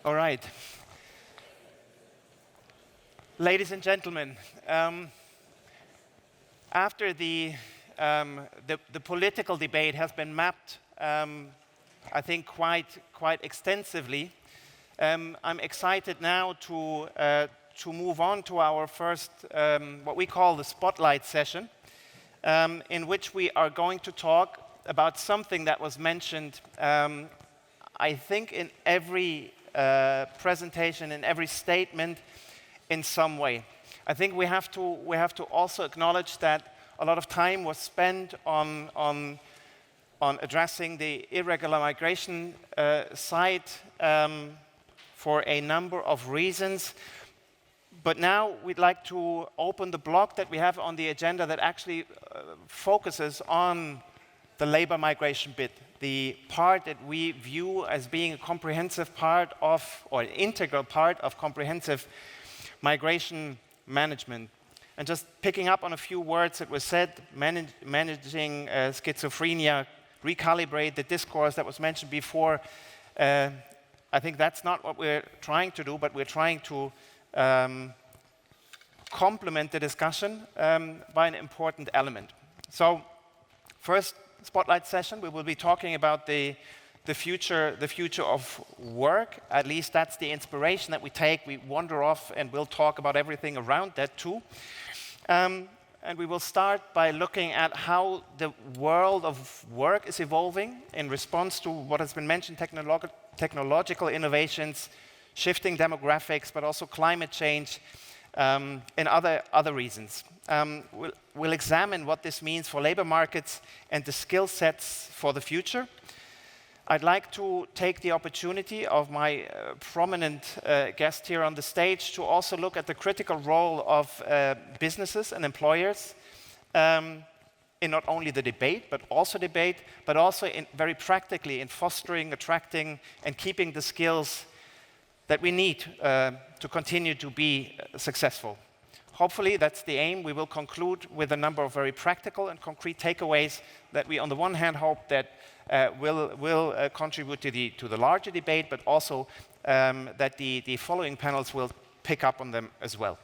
All right. Ladies and gentlemen, after the political debate has been mapped, I think quite extensively, I'm excited now to move on to our first, what we call the spotlight session, in which we are going to talk about something that was mentioned, I think, in every presentation, in every statement, in some way. I think we have to also acknowledge that a lot of time was spent on addressing the irregular migration side for a number of reasons. But now we'd like to open the block that we have on the agenda that actually focuses on the labor migration bit, the part that we view as being a comprehensive part of, or an integral part of comprehensive migration management. And just picking up on a few words that were said, managing schizophrenia, recalibrate the discourse that was mentioned before. I think that's not what we're trying to do, but we're trying to complement the discussion by an important element. So, first spotlight session, we will be talking about the future of work. At least that's the inspiration that we take. We wander off and we'll talk about everything around that too. And we will start by looking at how the world of work is evolving in response to what has been mentioned, technological innovations, shifting demographics, but also climate change, and other reasons. We'll examine what this means for labor markets and the skill sets for the future. I'd like to take the opportunity of my prominent guest here on the stage to also look at the critical role of businesses and employers in not only the debate, but also very practically in fostering, attracting, and keeping the skills that we need to continue to be successful. Hopefully, that's the aim. We will conclude with a number of very practical and concrete takeaways that we, on the one hand, hope that will contribute to the larger debate, but also that the following panels will pick up on them as well.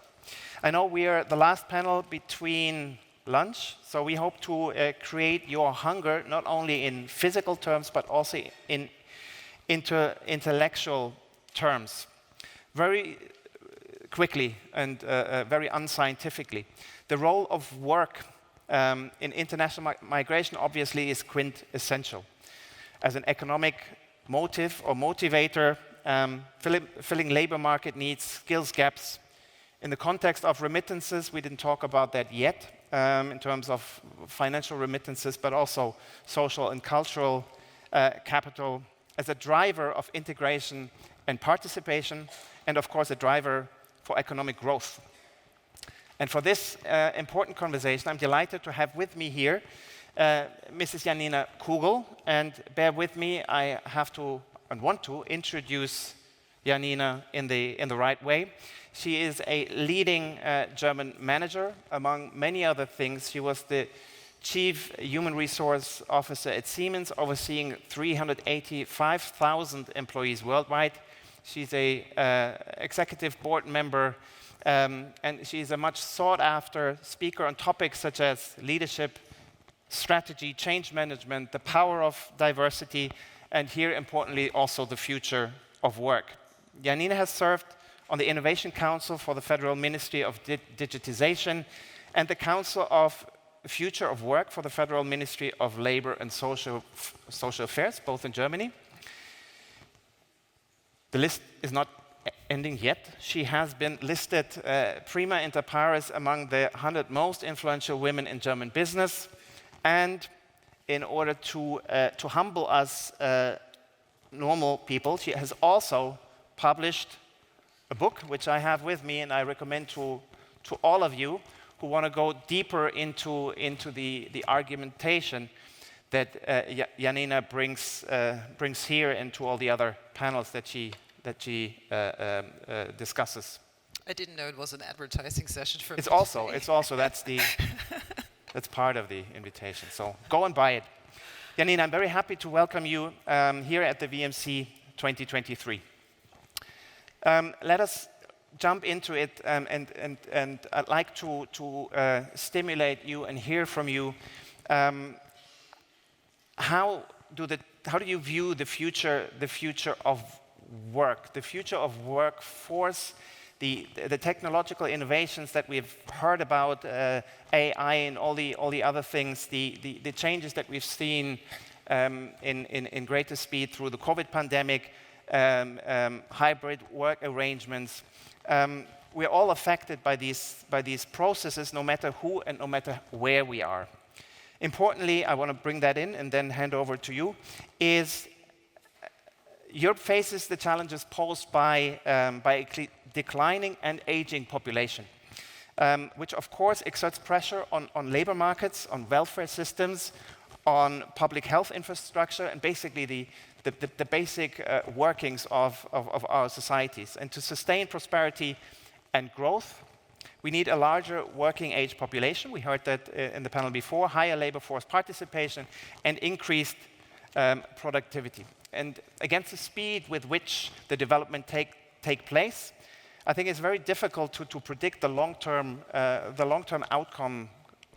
I know we are the last panel between lunch, so we hope to create your hunger, not only in physical terms, but also in intellectual terms. Very quickly and very unscientifically, the role of work in international migration obviously is quintessential. As an economic motive or motivator, filling labor market needs, skills gaps. In the context of remittances, we didn't talk about that yet in terms of financial remittances, but also social and cultural capital as a driver of integration and participation, and of course a driver for economic growth. And for this important conversation, I'm delighted to have with me here Mrs. Janina Kugel. And bear with me, I have to and want to introduce Janina in the right way. She is a leading German manager, among many other things. She was the Chief Human Resource Officer at Siemens, overseeing 385,000 employees worldwide. She's a executive board member, and she's a much sought-after speaker on topics such as leadership, strategy, change management, the power of diversity, and here, importantly, also the future of work. Janina has served on the Innovation Council for the Federal Ministry of Digitization and the Council of Future of Work for the Federal Ministry of Labor and Social Affairs, both in Germany. The list is not ending yet. She has been listed prima inter pares among the 100 most influential women in German business. And in order to humble us normal people, she has also published a book, which I have with me, and I recommend to all of you who want to go deeper into the argumentation that Janina brings here into all the other panels that she discusses. I didn't know it was an advertising session for me. It's also that's part of the invitation. So go and buy it. Janina, I'm very happy to welcome you here at the VMC 2023. Let us jump into it, and I'd like to stimulate you and hear from you. How do you view the future of work, the future of workforce, the technological innovations that we've heard about, AI and all the other things, the changes that we've seen in greater speed through the COVID pandemic, hybrid work arrangements. We're all affected by these processes, no matter who and no matter where we are. Importantly, I want to bring that in and then hand over to you, is Europe faces the challenges posed by a declining and aging population, which of course exerts pressure on labor markets, on welfare systems, on public health infrastructure, and basically the basic workings of our societies. And to sustain prosperity and growth, we need a larger working age population. We heard that in the panel before, higher labor force participation and increased productivity. And against the speed with which the development take place, I think it's very difficult to predict the long-term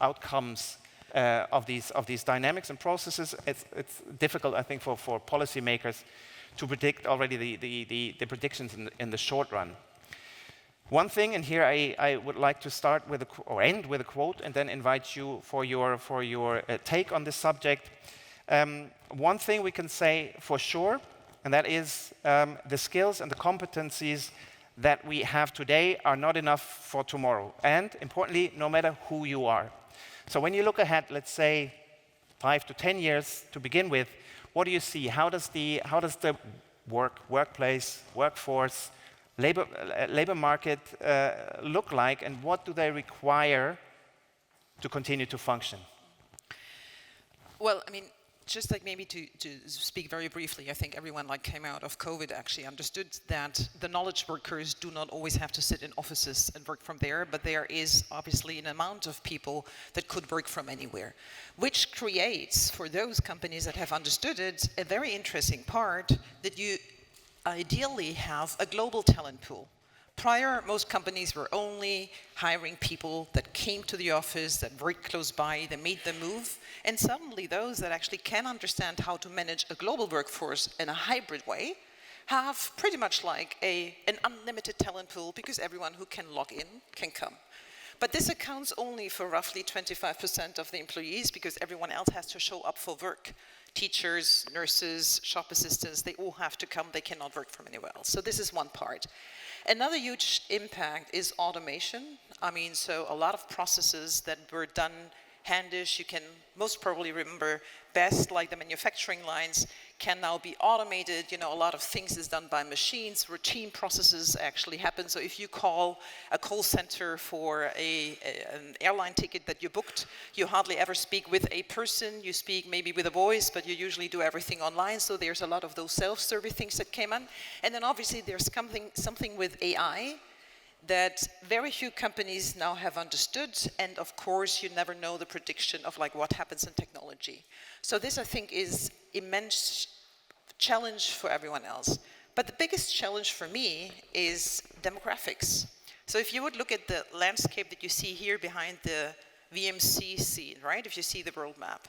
outcomes of these dynamics and processes. It's difficult, I think, for policymakers to predict already the predictions in the short run. One thing, and here I would like to start with end with a quote, and then invite you for your take on this subject. One thing we can say for sure, and that is the skills and the competencies that we have today are not enough for tomorrow. And importantly, no matter who you are. So when you look ahead, let's say 5 to 10 years to begin with, what do you see? How does the workplace, workforce, labor market look like, and what do they require to continue to function? Well, I mean, just like maybe to speak very briefly, I think everyone came out of COVID actually understood that the knowledge workers do not always have to sit in offices and work from there, but there is obviously an amount of people that could work from anywhere, which creates, for those companies that have understood it, a very interesting part that you ideally have a global talent pool. Prior, most companies were only hiring people that came to the office, that worked close by, that made the move. And suddenly those that actually can understand how to manage a global workforce in a hybrid way have pretty much an unlimited talent pool, because everyone who can log in can come. But this accounts only for roughly 25% of the employees, because everyone else has to show up for work. Teachers, nurses, shop assistants, they all have to come. They cannot work from anywhere else. So this is one part. Another huge impact is automation. I mean, so a lot of processes that were done handish, you can most probably remember best, like the manufacturing lines, can now be automated. You know, a lot of things is done by machines. Routine processes actually happen. So if you call a call center for an airline ticket that you booked, you hardly ever speak with a person. You speak maybe with a voice, but you usually do everything online. So there's a lot of those self-service things that came on. And then obviously there's something with AI that very few companies now have understood, and of course you never know the prediction of what happens in technology. So this, I think, is immense challenge for everyone else. But the biggest challenge for me is demographics. So if you would look at the landscape that you see here behind the VMC scene, right? If you see the world map,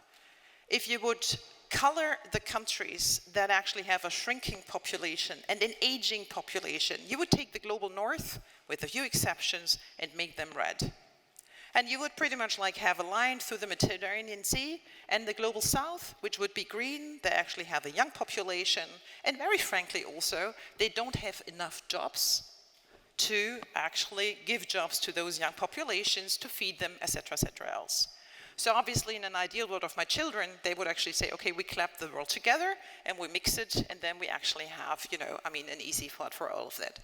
if you would color the countries that actually have a shrinking population and an aging population, you would take the global north, with a few exceptions, and make them red. And you would pretty much have a line through the Mediterranean Sea, and the global south, which would be green. They actually have a young population, and very frankly also, they don't have enough jobs to actually give jobs to those young populations, to feed them, etc., etc. else. So obviously, in an ideal world of my children, they would actually say, okay, we clap the world together and we mix it, and then we actually have, an easy thought for all of that.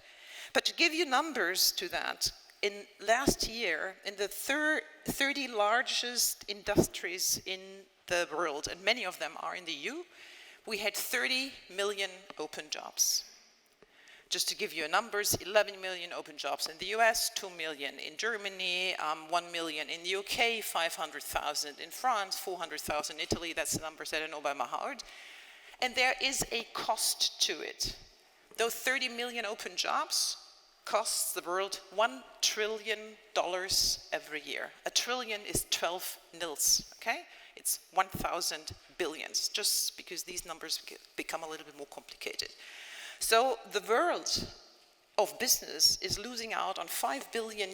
But to give you numbers to that, in last year, in the 30 largest industries in the world, and many of them are in the EU, we had 30 million open jobs. Just to give you numbers, 11 million open jobs in the US, 2 million in Germany, 1 million in the UK, 500,000 in France, 400,000 in Italy. That's the numbers that I know by my heart. And there is a cost to it. Those 30 million open jobs costs the world $1 trillion every year. A trillion is 12 nils, okay? It's 1,000 billions, just because these numbers become a little bit more complicated. So the world of business is losing out on $5 billion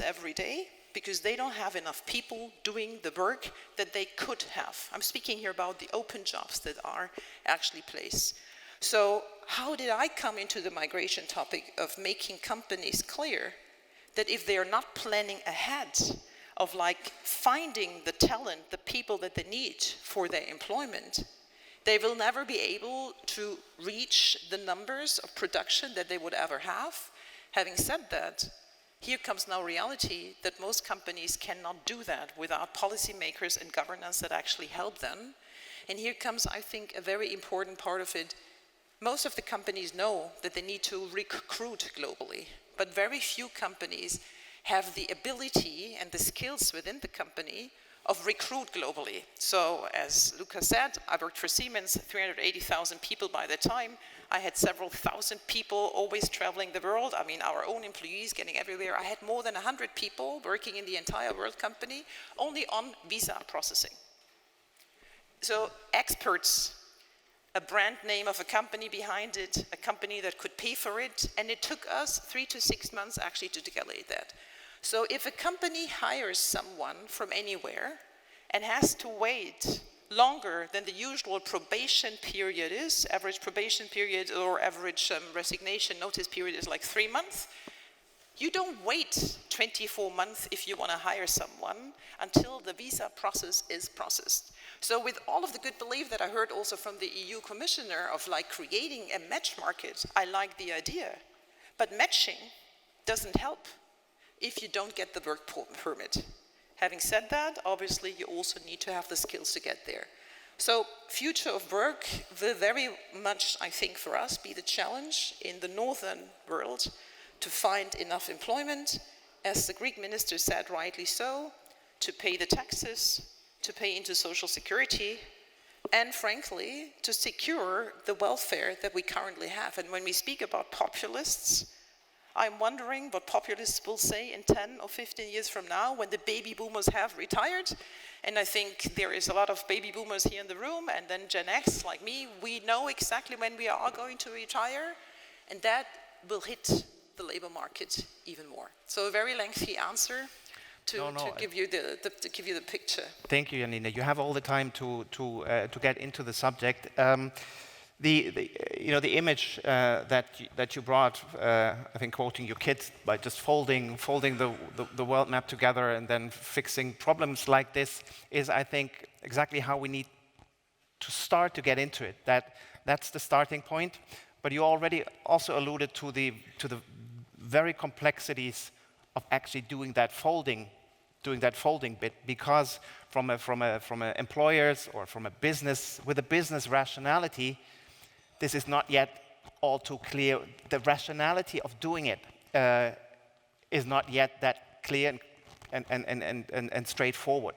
every day because they don't have enough people doing the work that they could have. I'm speaking here about the open jobs that are actually placed. So how did I come into the migration topic of making companies clear that if they're not planning ahead of like finding the talent, the people that they need for their employment, they will never be able to reach the numbers of production that they would ever have. Having said that, here comes now reality that most companies cannot do that without policymakers and governance that actually help them. And here comes, I think, a very important part of it. Most of the companies know that they need to recruit globally, but very few companies have the ability and the skills within the company of recruit globally. So as Lukas said, I worked for Siemens, 380,000 people by the time. I had several thousand people always traveling the world. I mean, our own employees getting everywhere. I had more than 100 people working in the entire world company, only on visa processing. So experts, a brand name of a company behind it, a company that could pay for it, and it took us 3 to 6 months actually to calculate that. So if a company hires someone from anywhere and has to wait longer than the usual probation period is, average probation period or average resignation notice period is like 3 months, you don't wait 24 months if you want to hire someone until the visa process is processed. So with all of the good belief that I heard also from the EU Commissioner of like creating a match market, I like the idea. But matching doesn't help if you don't get the work permit. Having said that, obviously you also need to have the skills to get there. So future of work will very much, I think, for us be the challenge in the northern world to find enough employment, as the Greek minister said rightly so, to pay the taxes, to pay into social security, and frankly, to secure the welfare that we currently have. And when we speak about populists, I'm wondering what populists will say in 10 or 15 years from now when the baby boomers have retired. And I think there is a lot of baby boomers here in the room, and then Gen X, like me, we know exactly when we are going to retire, and that will hit the labor market even more. So a very lengthy answer to give you the picture. Thank you, Janina. You have all the time to get into the subject. The image that you brought, I think quoting your kids by just folding the world map together and then fixing problems like this is, I think, exactly how we need to start to get into it. That's the starting point. But you already also alluded to the very complexities of actually doing that folding bit, because from a employers or from a business with a business rationality, this is not yet all too clear. The rationality of doing it is not yet that clear and straightforward.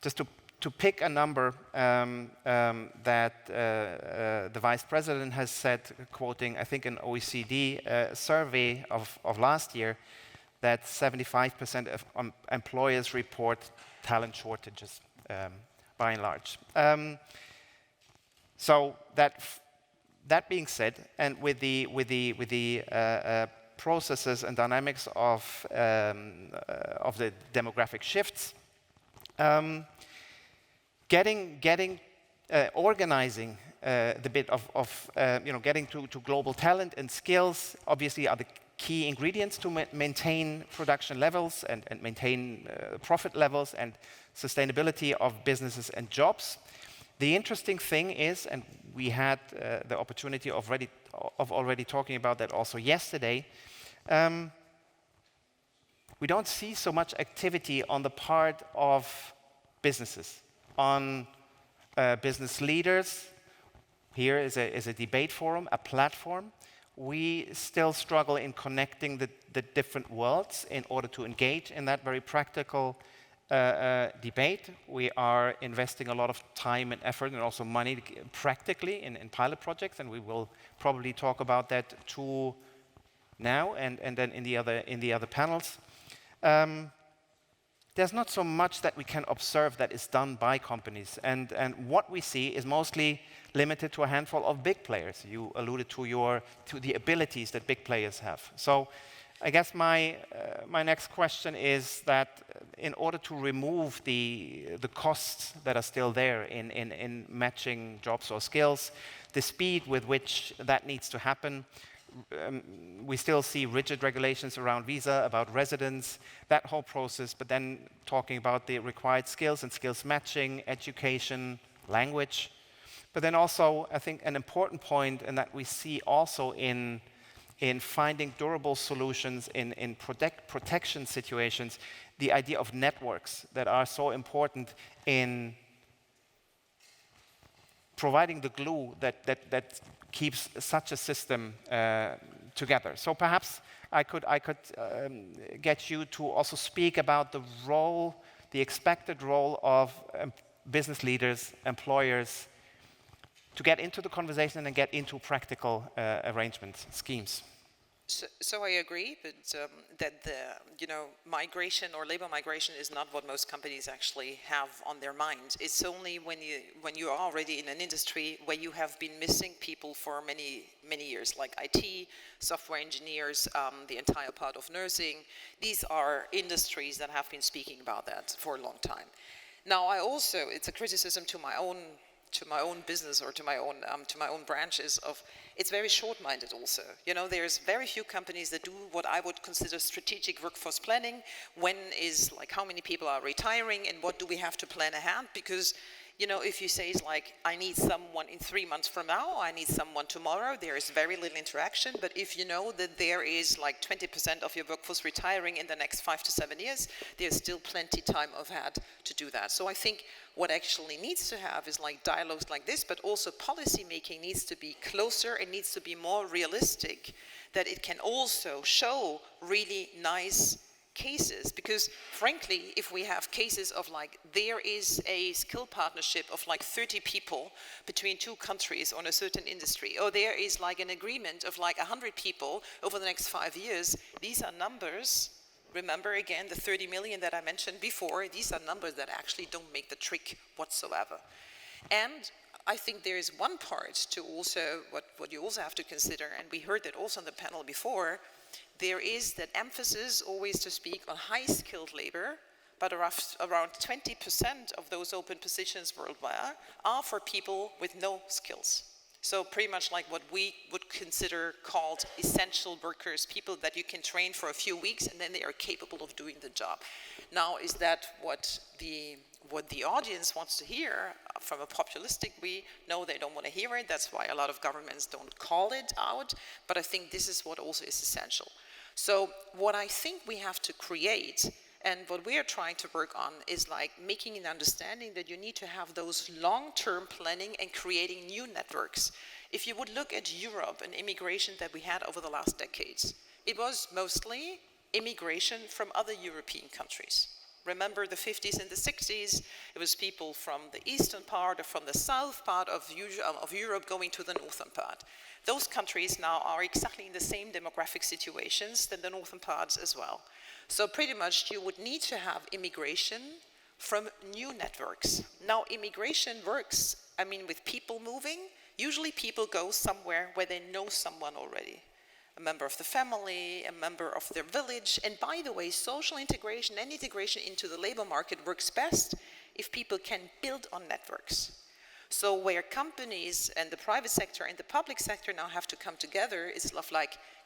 Just to pick a number that the Vice President has said, quoting, I think, an OECD survey of last year, that 75% of employers report talent shortages, by and large. So that being said, and with the processes and dynamics of the demographic shifts, organizing the bit of getting to global talent and skills obviously are the key ingredients to maintain production levels and maintain profit levels and sustainability of businesses and jobs. The interesting thing is, and we had the opportunity of already talking about that also yesterday, we don't see so much activity on the part of businesses, on business leaders. Here is a debate forum, a platform. We still struggle in connecting the different worlds in order to engage in that very practical debate. We are investing a lot of time and effort and also money practically in pilot projects, and we will probably talk about that too now and then in the other panels. There's not so much that we can observe that is done by companies, and what we see is mostly limited to a handful of big players. You alluded to the abilities that big players have. So I guess my next question is that in order to remove the costs that are still there in matching jobs or skills, the speed with which that needs to happen, we still see rigid regulations around visa, about residence, that whole process, but then talking about the required skills and skills matching, education, language. But then also, I think an important point, and that we see also in finding durable solutions in protection situations, the idea of networks that are so important in providing the glue that keeps such a system together. So perhaps I could get you to also speak about the role, the expected role of business leaders, employers, to get into the conversation and get into practical arrangements, schemes. So I agree, but that the migration or labor migration is not what most companies actually have on their mind. It's only when you are already in an industry where you have been missing people for many years, like IT, software engineers, the entire part of nursing. These are industries that have been speaking about that for a long time. Now, it's a criticism to my own business or to my own branches of it's very short-minded also. There's very few companies that do what I would consider strategic workforce planning. When is how many people are retiring and what do we have to plan ahead? Because if you say it's like, I need someone in 3 months from now, I need someone tomorrow, there is very little interaction. But if you know that there is 20% of your workforce retiring in the next 5 to 7 years, there's still plenty time ahead to do that. So I think what actually needs to have is dialogues like this, but also policy making needs to be closer and needs to be more realistic, that it can also show really nice cases. Because frankly, if we have cases of there is a skill partnership of 30 people between two countries on a certain industry, or there is an agreement of 100 people over the next 5 years, these are numbers. Remember again the 30 million that I mentioned before, these are numbers that actually don't make the trick whatsoever. And I think there is one part to also, what you also have to consider, and we heard that also on the panel before, there is that emphasis always to speak on high-skilled labor, but around 20% of those open positions worldwide are for people with no skills. So pretty much what we would consider called essential workers, people that you can train for a few weeks and then they are capable of doing the job. Now, is that what the audience wants to hear from a populistic way? No, they don't want to hear it. That's why a lot of governments don't call it out. But I think this is what also is essential. So what I think we have to create and what we are trying to work on is making an understanding that you need to have those long-term planning and creating new networks. If you would look at Europe and immigration that we had over the last decades, it was mostly immigration from other European countries. Remember the 50s and the 60s, it was people from the eastern part or from the south part of Europe going to the northern part. Those countries now are exactly in the same demographic situations than the northern parts as well. So pretty much you would need to have immigration from new networks. Now immigration works, with people moving, usually people go somewhere where they know someone already. A member of the family, a member of their village. And by the way, social integration and integration into the labor market works best if people can build on networks. So where companies and the private sector and the public sector now have to come together is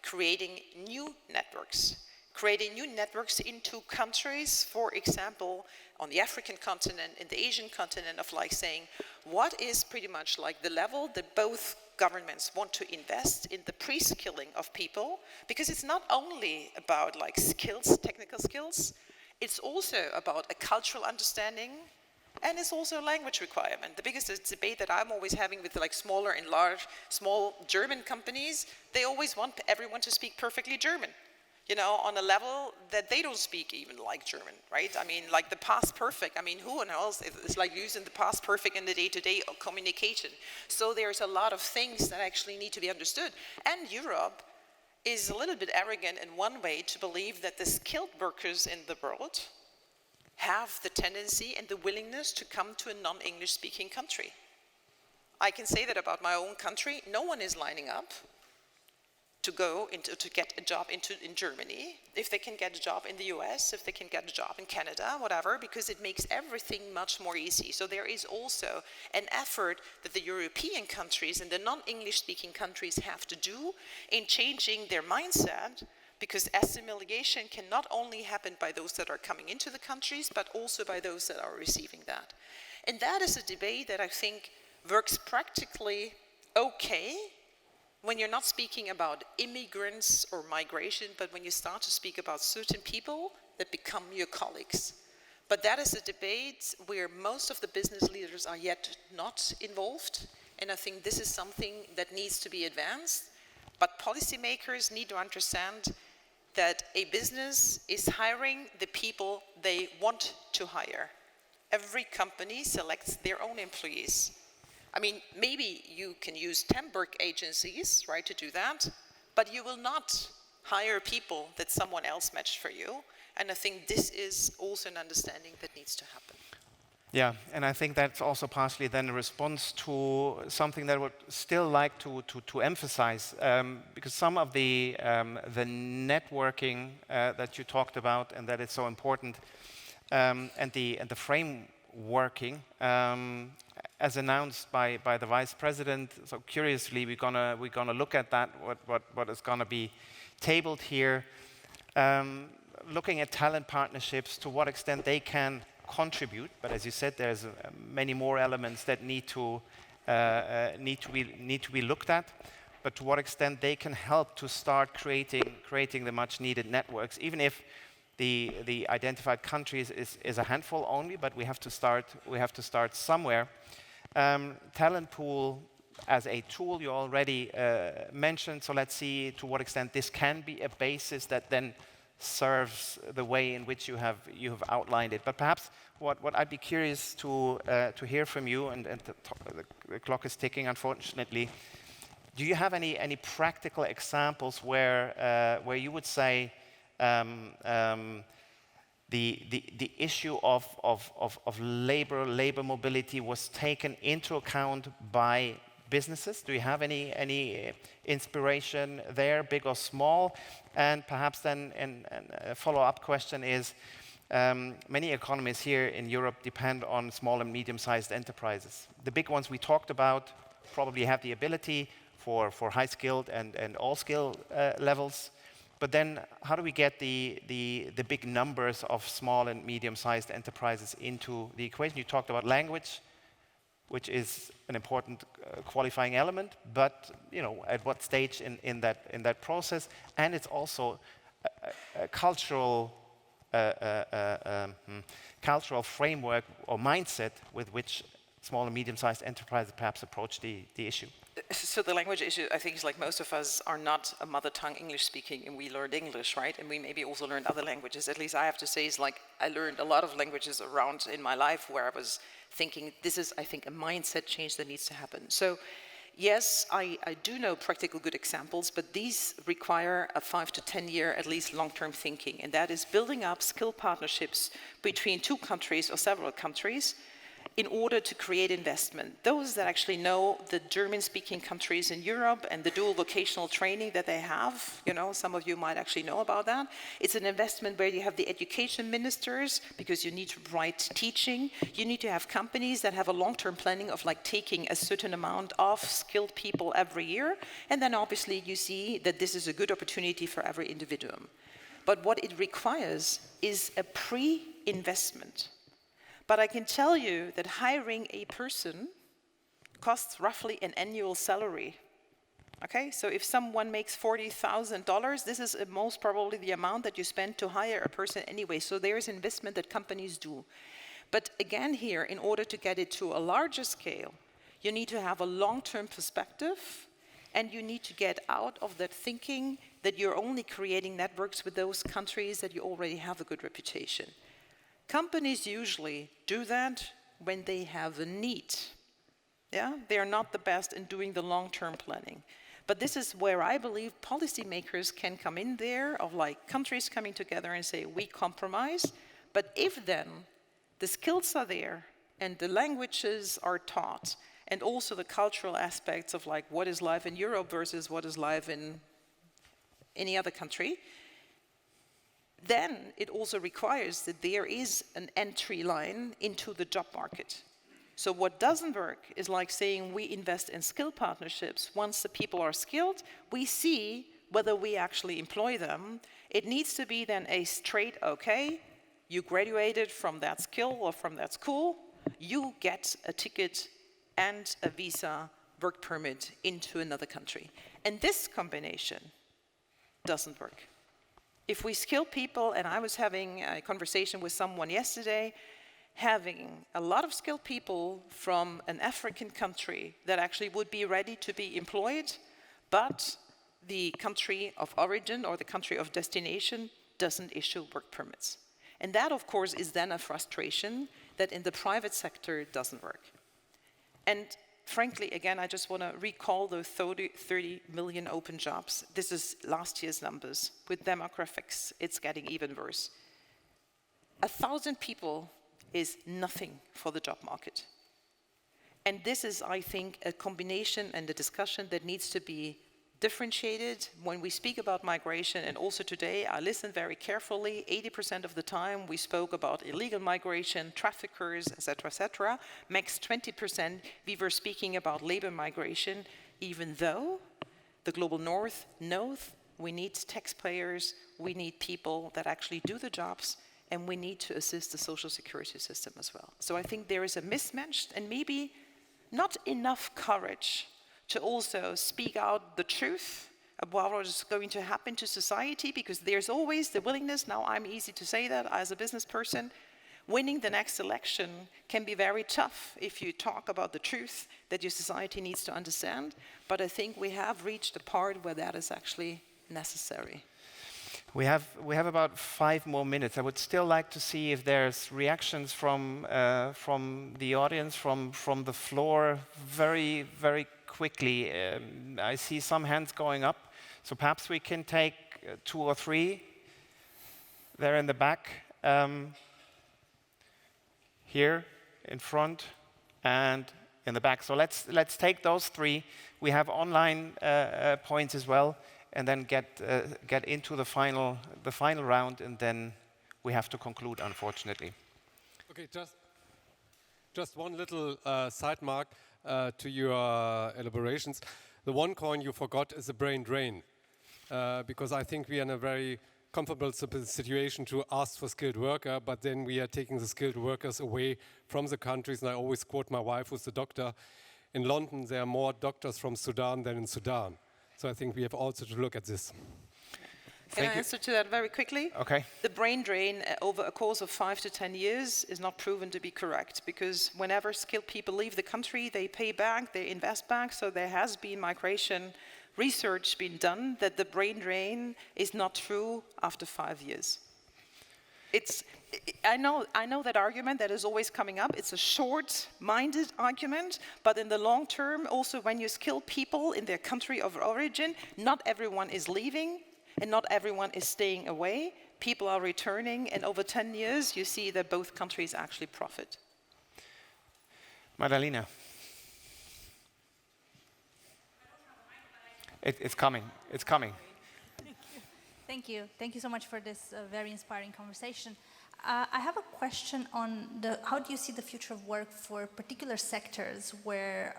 creating new networks. Creating new networks into countries, for example, on the African continent, in the Asian continent, of saying, what is pretty much the level that both governments want to invest in the pre-skilling of people, because it's not only about skills, technical skills, it's also about a cultural understanding, and it's also a language requirement. The biggest debate that I'm always having with smaller and small German companies, they always want everyone to speak perfectly German. you know, on a level that they don't speak even like German, right? I mean, like the past perfect. I mean, who else is like using the past perfect in the day-to-day communication? So there's a lot of things that actually need to be understood. And Europe is a little bit arrogant in one way to believe that the skilled workers in the world have the tendency and the willingness to come to a non-English speaking country. I can say that about my own country. No one is lining up to go into, to get a job in Germany, if they can get a job in the US, if they can get a job in Canada, whatever, because it makes everything much more easy. So there is also an effort that the European countries and the non-English speaking countries have to do in changing their mindset, because assimilation can not only happen by those that are coming into the countries, but also by those that are receiving that. And that is a debate that I think works practically okay when you're not speaking about immigrants or migration, but when you start to speak about certain people that become your colleagues. But that is a debate where most of the business leaders are yet not involved, and I think this is something that needs to be advanced. But policymakers need to understand that a business is hiring the people they want to hire. Every company selects their own employees. I mean, maybe you can use temp work agencies, right, to do that, but you will not hire people that someone else matched for you. And I think this is also an understanding that needs to happen. Yeah, and I think that's also partially then a response to something that I would still like to emphasize, because some of the networking that you talked about and that is so important, and the frameworking, as announced by the Vice President. So curiously, we're gonna look at that, what is gonna be tabled here, looking at talent partnerships, to what extent they can contribute. But as you said, there's many more elements that need to be looked at. But to what extent they can help to start creating the much needed networks, even if the identified countries is a handful only. But we have to start somewhere. Talent pool as a tool you already mentioned, so let's see to what extent this can be a basis that then serves the way in which you have outlined it. But perhaps what I'd be curious to hear from you, and the clock is ticking, unfortunately. Do you have any practical examples where you would say the issue of labor mobility was taken into account by businesses? Do you have any inspiration there, big or small? And perhaps then a follow-up question is, many economies here in Europe depend on small and medium-sized enterprises. The big ones we talked about probably have the ability for high-skilled and all-skill levels. But then how do we get the big numbers of small and medium-sized enterprises into the equation? You talked about language, which is an important qualifying element, but at what stage in that process? And it's also a cultural framework or mindset with which small and medium-sized enterprises perhaps approach the issue. So the language issue, I think, is like most of us are not a mother tongue English speaking, and we learned English, right? And we maybe also learned other languages. At least I have to say, is like I learned a lot of languages around in my life where I was thinking this is, I think, a mindset change that needs to happen. So yes, I do know practical good examples, but these require a 5 to 10 year, at least long-term thinking. And that is building up skill partnerships between two countries or several countries in order to create investment. Those that actually know the German-speaking countries in Europe and the dual vocational training that they have, some of you might actually know about that. It's an investment where you have the education ministers, because you need to provide teaching. You need to have companies that have a long-term planning of like taking a certain amount of skilled people every year. And then obviously you see that this is a good opportunity for every individual. But what it requires is a pre-investment. But I can tell you that hiring a person costs roughly an annual salary. Okay, so if someone makes $40,000, this is most probably the amount that you spend to hire a person anyway. So there is investment that companies do. But again here, in order to get it to a larger scale, you need to have a long-term perspective And you need to get out of that thinking that you're only creating networks with those countries that you already have a good reputation. Companies usually do that when they have a need. Yeah? They are not the best in doing the long-term planning. But this is where I believe policymakers can come in there, of like countries coming together and say, we compromise. But if then the skills are there and the languages are taught, and also the cultural aspects of like what is life in Europe versus what is life in any other country, then it also requires that there is an entry line into the job market. So what doesn't work is like saying we invest in skill partnerships. Once the people are skilled, we see whether we actually employ them. It needs to be then a straight, okay, you graduated from that skill or from that school, you get a ticket and a visa work permit into another country. And this combination doesn't work. If we skill people, and I was having a conversation with someone yesterday, having a lot of skilled people from an African country that actually would be ready to be employed, but the country of origin or the country of destination doesn't issue work permits. And that, of course, is then a frustration that in the private sector doesn't work. And frankly, again, I just want to recall the 30 million open jobs. This is last year's numbers. With demographics, it's getting even worse. 1,000 people is nothing for the job market. And this is, I think, a combination and a discussion that needs to be differentiated. When we speak about migration, and also today, I listened very carefully. 80% of the time we spoke about illegal migration, traffickers, etc., Max 20%, we were speaking about labor migration, even though the global north knows we need taxpayers, we need people that actually do the jobs, and we need to assist the social security system as well. So I think there is a mismatch and maybe not enough courage to also speak out the truth about what is going to happen to society, because there's always the willingness, now I'm easy to say that as a business person, winning the next election can be very tough if you talk about the truth that your society needs to understand, but I think we have reached a part where that is actually necessary. We have about 5 more minutes. I would still like to see if there's reactions from the audience, from the floor, very, very quickly. I see some hands going up, so perhaps we can take 2 or 3 there in the back, here in front and in the back. So let's take those 3. We have online points as well, and then get into the final round, and then we have to conclude, unfortunately. Okay, just one little side mark to your elaborations. The one coin you forgot is the brain drain, because I think we are in a very comfortable situation to ask for skilled worker, but then we are taking the skilled workers away from the countries, and I always quote my wife, who's a doctor. In London, there are more doctors from Sudan than in Sudan. So I think we have also to look at this. Can I answer to that very quickly? Okay. The brain drain over a course of 5 to 10 years is not proven to be correct, because whenever skilled people leave the country, they pay back, they invest back. So there has been migration research being done that the brain drain is not true after 5 years. I know that argument that is always coming up. It's a short-minded argument, but in the long term, also when you skill people in their country of origin, not everyone is leaving and not everyone is staying away. People are returning, and over 10 years, you see that both countries actually profit. Madalena. It's coming. It's coming. Thank you. Thank you so much for this very inspiring conversation. I have a question on how do you see the future of work for particular sectors where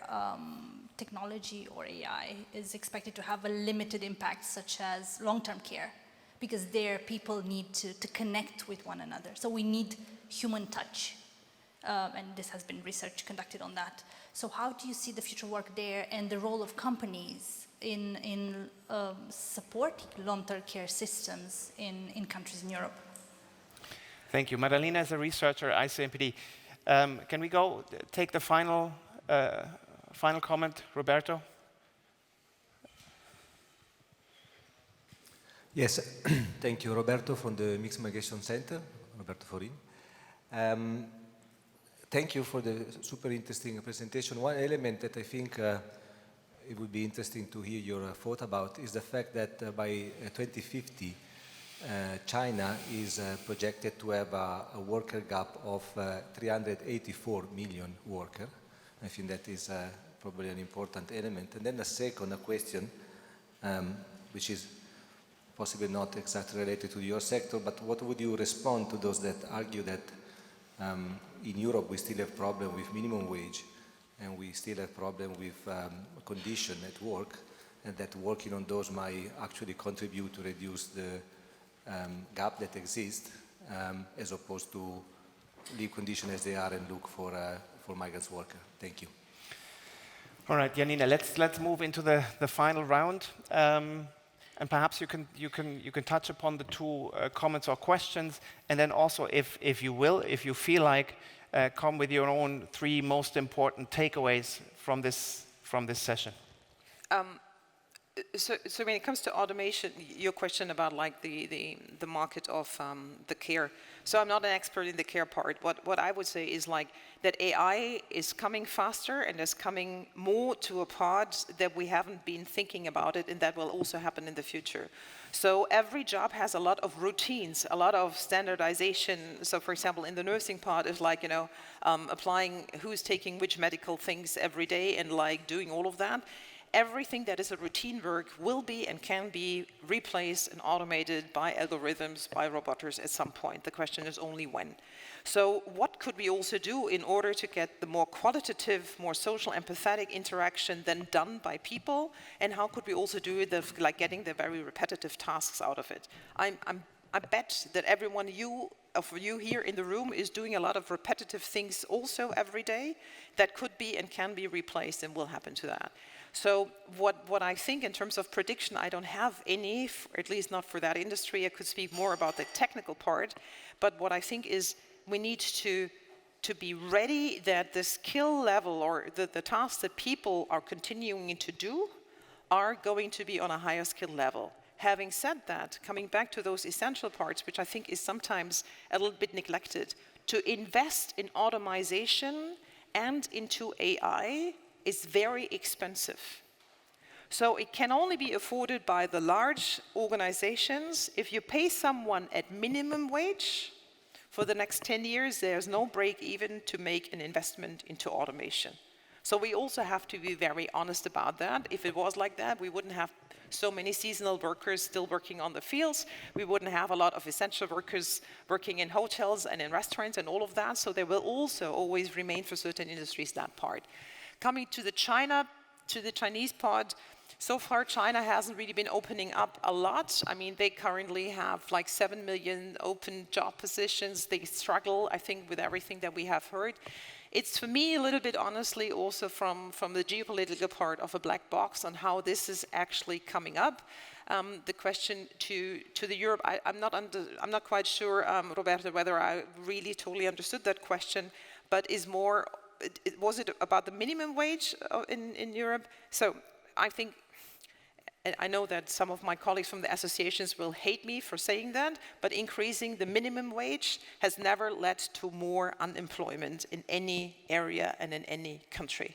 technology or AI is expected to have a limited impact, such as long-term care, because there people need to connect with one another. So we need human touch, and this has been research conducted on that. So how do you see the future work there and the role of companies in supporting long-term care systems in countries in Europe? Thank you. Madalena is a researcher at ICMPD. Can we take the final comment, Roberto? Yes, thank you, Roberto, from the Mixed Migration Center, Roberto Forin. Thank you for the super interesting presentation. One element that I think it would be interesting to hear your thought about is the fact that by 2050, China is projected to have a worker gap of 384 million workers. I think that is probably an important element. And then the second question, which is possibly not exactly related to your sector, but what would you respond to those that argue that in Europe we still have problem with minimum wage and we still have problem with condition at work, and that working on those might actually contribute to reduce the gap that exists as opposed to leave conditions as they are and look for migrants workers. Thank you. All right, Janina, let's move into the final round. And perhaps you can touch upon the two comments or questions, and then also, if you feel like, come with your own 3 most important takeaways from this session. So when it comes to automation, your question about like the market of the care. So I'm not an expert in the care part. What I would say is like that AI is coming faster and is coming more to a part that we haven't been thinking about it, and that will also happen in the future. So every job has a lot of routines, a lot of standardization. So for example, in the nursing part is like, applying who's taking which medical things every day and like doing all of that. Everything that is a routine work will be and can be replaced and automated by algorithms, by robots at some point. The question is only when. So what could we also do in order to get the more qualitative, more social, empathetic interaction then done by people? And how could we also do it, like getting the very repetitive tasks out of it? I bet that everyone of you here in the room is doing a lot of repetitive things also every day that could be and can be replaced and will happen to that. So what I think in terms of prediction, I don't have any, at least not for that industry. I could speak more about the technical part. But what I think is we need to be ready that the skill level or the tasks that people are continuing to do are going to be on a higher skill level. Having said that, coming back to those essential parts, which I think is sometimes a little bit neglected, to invest in automation and into AI is very expensive. So it can only be afforded by the large organizations. If you pay someone at minimum wage for the next 10 years, there's no break even to make an investment into automation. So we also have to be very honest about that. If it was like that, we wouldn't have so many seasonal workers still working on the fields. We wouldn't have a lot of essential workers working in hotels and in restaurants and all of that. So there will also always remain for certain industries that part. Coming to the Chinese part, so far China hasn't really been opening up a lot. I mean, they currently have like 7 million open job positions. They struggle, I think, with everything that we have heard. It's for me a little bit honestly also from the geopolitical part of a black box on how this is actually coming up. The question to the Europe, I'm not quite sure, Roberto, whether I really totally understood that question, but is more, was it about the minimum wage in Europe? So I think, and I know that some of my colleagues from the associations will hate me for saying that, but increasing the minimum wage has never led to more unemployment in any area and in any country.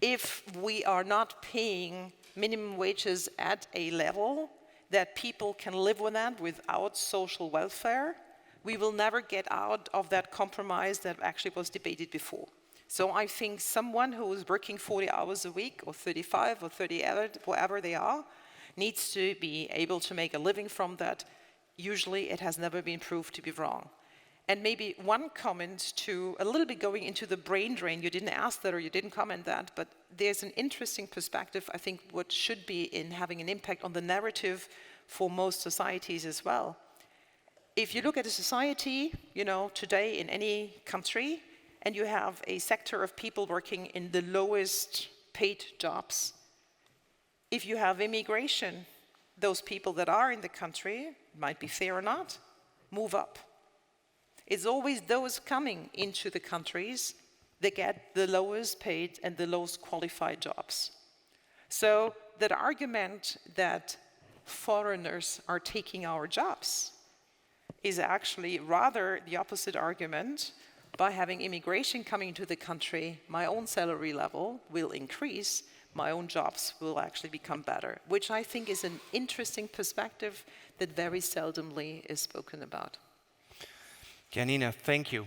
If we are not paying minimum wages at a level that people can live with that without social welfare, we will never get out of that compromise that actually was debated before. So I think someone who is working 40 hours a week or 35 or 30 hours, whatever they are, needs to be able to make a living from that. Usually it has never been proved to be wrong. And maybe one comment to a little bit going into the brain drain. You didn't ask that or you didn't comment that, but there's an interesting perspective, I think, what should be in having an impact on the narrative for most societies as well. If you look at a society, today in any country, and you have a sector of people working in the lowest paid jobs. If you have immigration, those people that are in the country, might be fair or not, move up. It's always those coming into the countries that get the lowest paid and the lowest qualified jobs. So that argument that foreigners are taking our jobs is actually rather the opposite argument. By having immigration coming to the country, my own salary level will increase, my own jobs will actually become better, which I think is an interesting perspective that very seldomly is spoken about. Janina, thank you.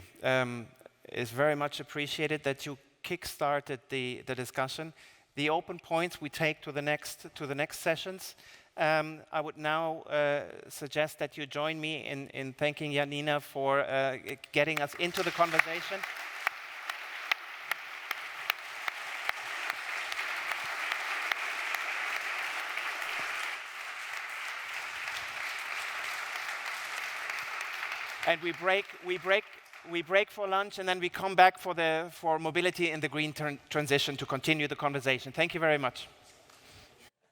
It's very much appreciated that you kick-started the discussion. The open points we take to the next sessions. I would now suggest that you join me in thanking Janina for getting us into the conversation. And we break for lunch, and then we come back for mobility in the green transition to continue the conversation. Thank you very much.